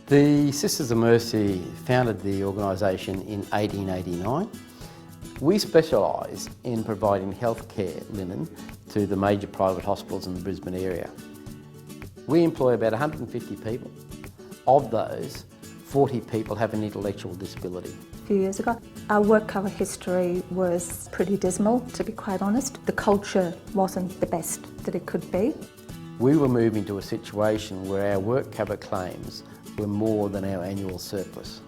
The Sisters of Mercy founded the organisation in 1889. We specialise in providing healthcare linen to the major private hospitals in the Brisbane area. We employ about 150 people. Of those, 40 people have an intellectual disability. A few years ago, our work cover history was pretty dismal, to be quite honest. The culture wasn't the best that it could be. We were moving to a situation where our work cover claims were more than our annual surplus.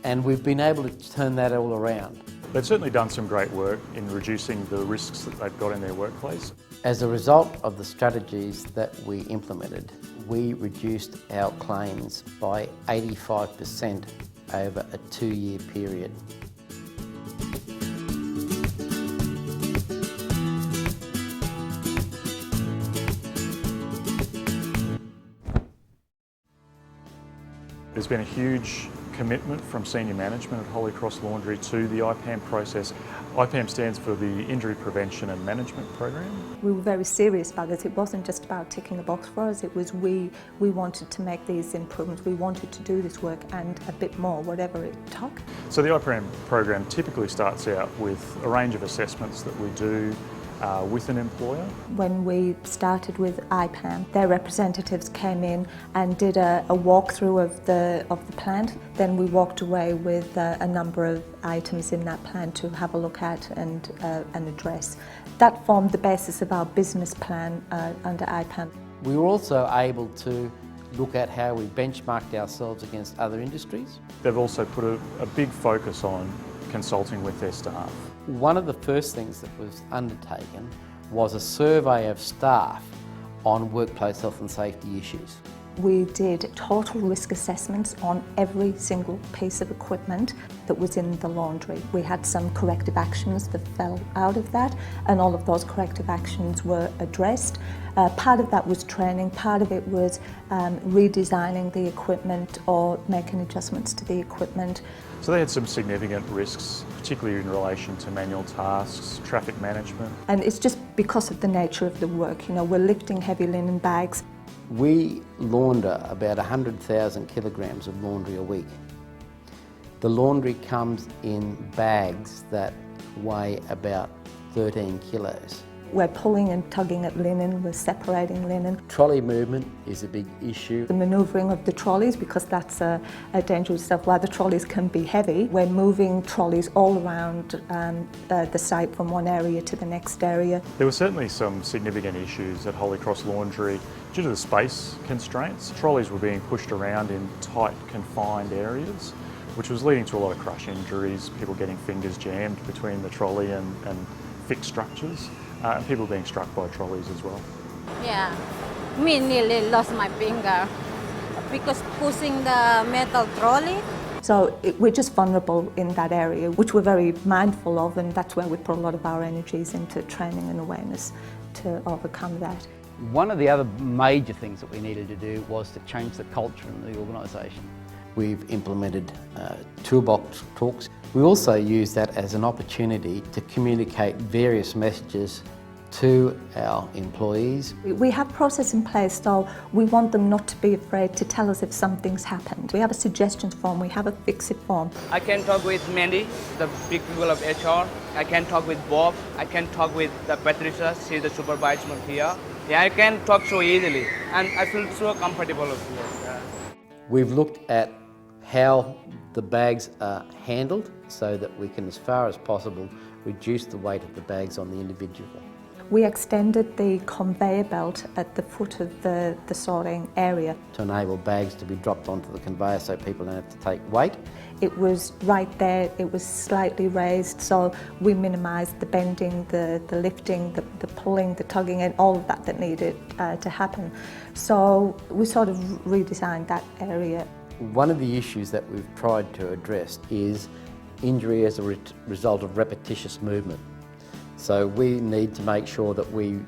And we've been able to turn that all around. They've certainly done some great work in reducing the risks that they've got in their workplace. As a result of the strategies that we implemented, we reduced our claims by 85% over a 2-year period. There's been a huge commitment from senior management at Holy Cross Laundry to the IPAM process. IPAM stands for the Injury Prevention and Management Program. We were very serious about it. It wasn't just about ticking a box for us, it was we wanted to make these improvements, we wanted to do this work and a bit more, whatever it took. So the IPAM program typically starts out with a range of assessments that we do with an employer. When we started with IPAM, their representatives came in and did a walkthrough of the plant. Then we walked away with a number of items in that plan to have a look at and address. That formed the basis of our business plan under IPAM. We were also able to look at how we benchmarked ourselves against other industries. They've also put a big focus on consulting with their staff. One of the first things that was undertaken was a survey of staff on workplace health and safety issues. We did total risk assessments on every single piece of equipment that was in the laundry. We had some corrective actions that fell out of that, and all of those corrective actions were addressed. Part of that was training, part of it was redesigning the equipment or making adjustments to the equipment. So they had some significant risks, particularly in relation to manual tasks, traffic management. And it's just because of the nature of the work. You know, we're lifting heavy linen bags. We launder about 100,000 kilograms of laundry a week. The laundry comes in bags that weigh about 13 kilos. We're pulling and tugging at linen, we're separating linen. Trolley movement is a big issue. The manoeuvring of the trolleys, because that's a dangerous stuff. While the trolleys can be heavy, we're moving trolleys all around the site from one area to the next area. There were certainly some significant issues at Holy Cross Laundry due to the space constraints. Trolleys were being pushed around in tight, confined areas, which was leading to a lot of crush injuries, people getting fingers jammed between the trolley and fixed structures. People being struck by trolleys as well. Yeah, me nearly lost my finger because pushing the metal trolley. So we're just vulnerable in that area, which we're very mindful of, and that's where we put a lot of our energies into training and awareness to overcome that. One of the other major things that we needed to do was to change the culture in the organisation. We've implemented toolbox talks. We also use that as an opportunity to communicate various messages to our employees. We have process in place, so we want them not to be afraid to tell us if something's happened. We have a suggestions form, we have a fix-it form. I can talk with Mandy, the big people of HR. I can talk with Bob. I can talk with the Patricia, she's the supervisor here. Yeah, I can talk so easily, and I feel so comfortable with this. We've looked at how the bags are handled so that we can, as far as possible, reduce the weight of the bags on the individual. We extended the conveyor belt at the foot of the sorting area to enable bags to be dropped onto the conveyor so people don't have to take weight. It was right there, it was slightly raised, so we minimised the bending, the lifting, the pulling, the tugging, and all of that needed to happen. So we sort of redesigned that area. One of the issues that we've tried to address is injury as a result of repetitious movement. So we need to make sure that we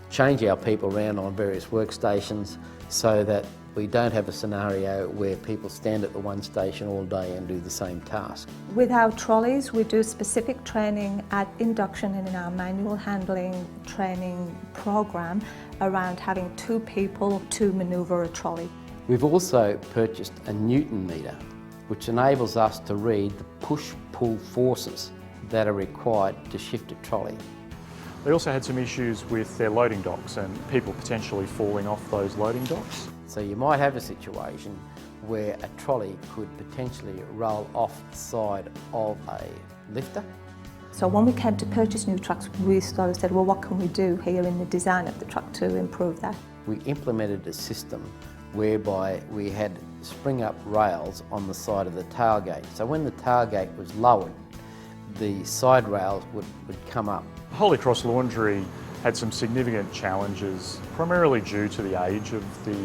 change our people around on various workstations so that we don't have a scenario where people stand at the one station all day and do the same task. With our trolleys, we do specific training at induction and in our manual handling training program around having 2 people to manoeuvre a trolley. We've also purchased a Newton meter, which enables us to read the push-pull forces that are required to shift a trolley. They also had some issues with their loading docks and people potentially falling off those loading docks. So you might have a situation where a trolley could potentially roll off the side of a lifter. So when we came to purchase new trucks, we sort of said, well, what can we do here in the design of the truck to improve that? We implemented a system whereby we had spring-up rails on the side of the tailgate. So when the tailgate was lowered, the side rails would come up. Holy Cross Laundry had some significant challenges, primarily due to the age of the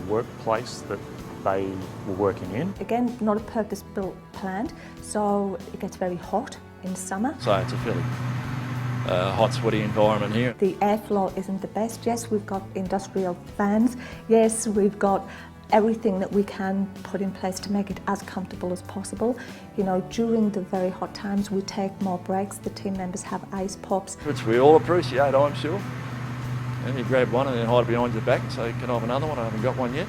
workplace that they were working in. Again, not a purpose-built plant, so it gets very hot in summer. So it's a fairly hot, sweaty environment here. The airflow isn't the best. Yes, we've got industrial fans. Yes, we've got everything that we can put in place to make it as comfortable as possible. You know, during the very hot times, we take more breaks. The team members have ice pops. Which we all appreciate, I'm sure. And you grab one and then hide behind your back and say, can I have another one? I haven't got one yet.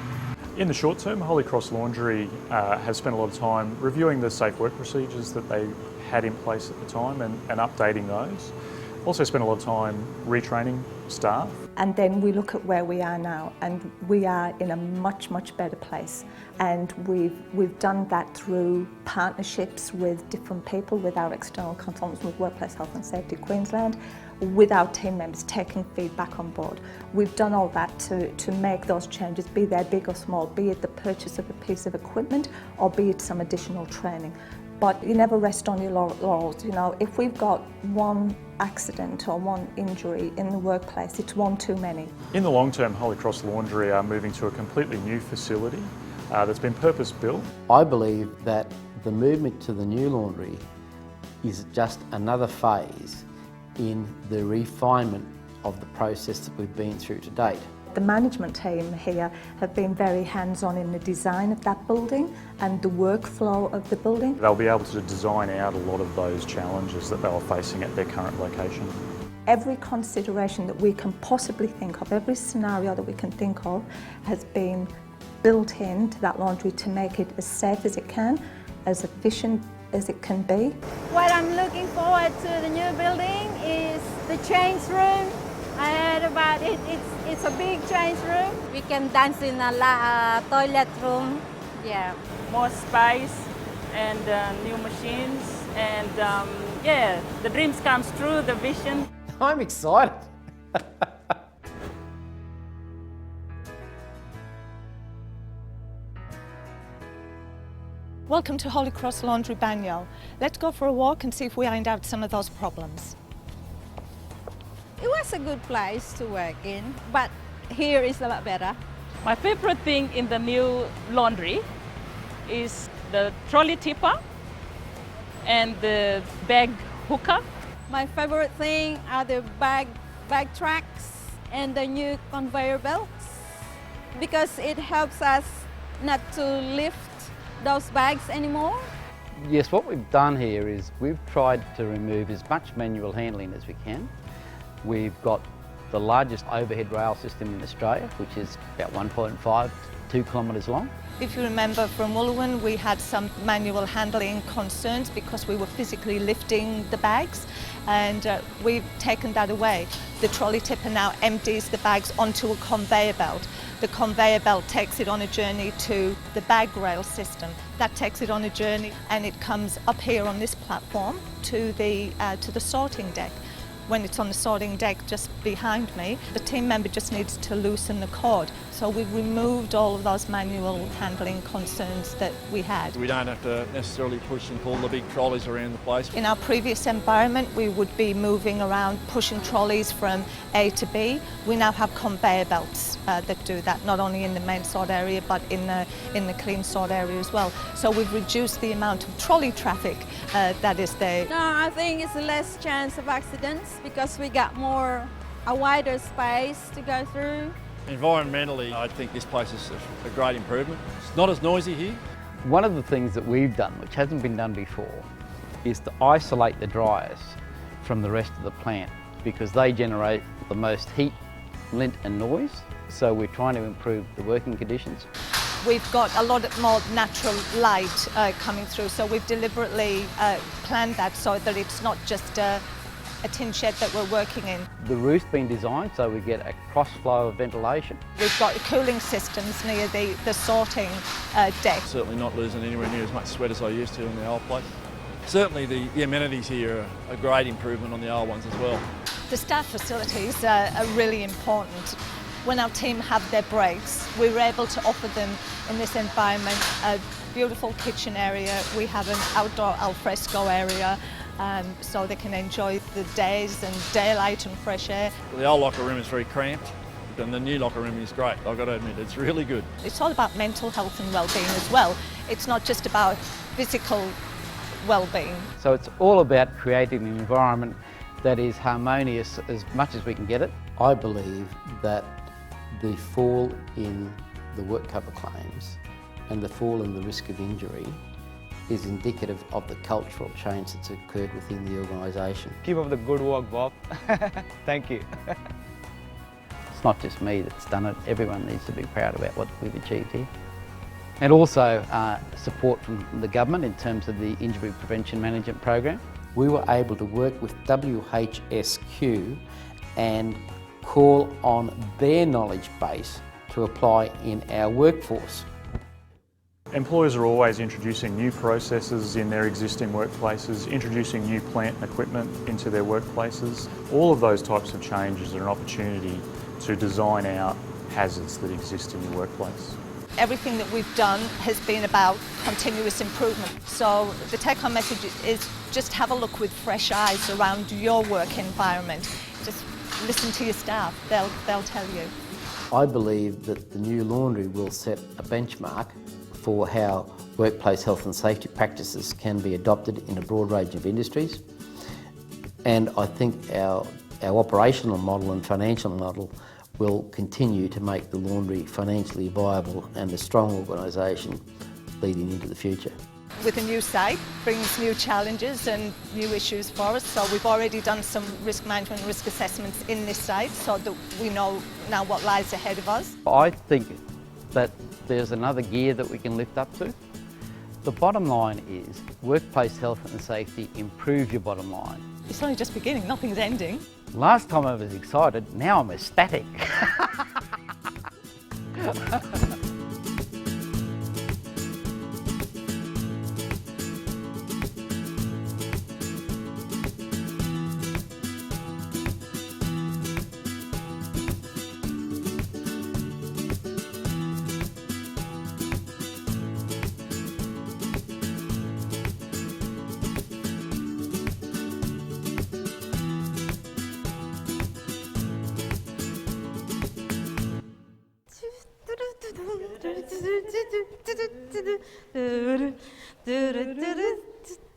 In the short term, Holy Cross Laundry has spent a lot of time reviewing the safe work procedures that they had in place at the time and updating those. Also spent a lot of time retraining staff. And then we look at where we are now, and we are in a much, much better place. And we've done that through partnerships with different people, with our external consultants, with Workplace Health and Safety Queensland, with our team members taking feedback on board. We've done all that to make those changes, be they big or small, be it the purchase of a piece of equipment or be it some additional training. But you never rest on your laurels. You know, if we've got one accident or one injury in the workplace, it's one too many. In the long term, Holy Cross Laundry are moving to a completely new facility that's been purpose-built. I believe that the movement to the new laundry is just another phase in the refinement of the process that we've been through to date. The management team here have been very hands-on in the design of that building and the workflow of the building. They'll be able to design out a lot of those challenges that they were facing at their current location. Every consideration that we can possibly think of, every scenario that we can think of, has been built into that laundry to make it as safe as it can, as efficient as it can be. What I'm looking forward to the new building is the change room. I heard about it. It's a big change room. We can dance in a toilet room. Yeah. More space and new machines and yeah, the dreams comes true, the vision. I'm excited. Welcome to Holy Cross Laundry Banyo. Let's go for a walk and see if we ironed out some of those problems. It was a good place to work in, but here is a lot better. My favorite thing in the new laundry is the trolley tipper and the bag hooker. My favorite thing are the bag tracks and the new conveyor belts because it helps us not to lift those bags anymore. Yes, what we've done here is we've tried to remove as much manual handling as we can. We've got the largest overhead rail system in Australia, which is about 1.5 to 2 kilometres long. If you remember from Wooloowin, we had some manual handling concerns because we were physically lifting the bags, and we've taken that away. The trolley tipper now empties the bags onto a conveyor belt. The conveyor belt takes it on a journey to the bag rail system. That takes it on a journey and it comes up here on this platform to the sorting deck. When it's on the sorting deck just behind me, the team member just needs to loosen the cord. So we've removed all of those manual handling concerns that we had. We don't have to necessarily push and pull the big trolleys around the place. In our previous environment, we would be moving around, pushing trolleys from A to B. We now have conveyor belts that do that, not only in the main sort area, but in the clean sort area as well. So we've reduced the amount of trolley traffic that is there. No, I think it's less chance of accidents because we got a wider space to go through. Environmentally, I think this place is a great improvement. It's not as noisy here. One of the things that we've done, which hasn't been done before, is to isolate the dryers from the rest of the plant because they generate the most heat, lint and noise. So we're trying to improve the working conditions. we've got a lot more natural light coming through, so we've deliberately planned that so that it's not just a tin shed that we're working in. The roof's been designed so we get a cross flow of ventilation. We've got cooling systems near the sorting deck. Certainly not losing anywhere near as much sweat as I used to in the old place. Certainly the amenities here are a great improvement on the old ones as well. The staff facilities are really important. When our team have their breaks, we were able to offer them in this environment a beautiful kitchen area. We have an outdoor alfresco area, so they can enjoy the days and daylight and fresh air. The old locker room is very cramped, and the new locker room is great. I've got to admit, it's really good. It's all about mental health and well-being as well. It's not just about physical well-being. So it's all about creating an environment that is harmonious as much as we can get it. I believe that the fall in the work cover claims and the fall in the risk of injury is indicative of the cultural change that's occurred within the organisation. Keep up the good work, Bob. Thank you. It's not just me that's done it, everyone needs to be proud about what we've achieved here. And also support from the government in terms of the Injury Prevention Management Program. We were able to work with WHSQ and call on their knowledge base to apply in our workforce. Employers are always introducing new processes in their existing workplaces, introducing new plant and equipment into their workplaces. All of those types of changes are an opportunity to design out hazards that exist in your workplace. Everything that we've done has been about continuous improvement. So the take-home message is just have a look with fresh eyes around your work environment. Just listen to your staff, they'll tell you. I believe that the new laundry will set a benchmark for how workplace health and safety practices can be adopted in a broad range of industries. And I think our operational model and financial model will continue to make the laundry financially viable and a strong organisation leading into the future. With a new site brings new challenges and new issues for us, so we've already done some risk management and risk assessments in this site so that we know now what lies ahead of us. I think that there's another gear that we can lift up to. The bottom line is workplace health and safety improve your bottom line. It's only just beginning, nothing's ending. Last time I was excited, now I'm ecstatic. Do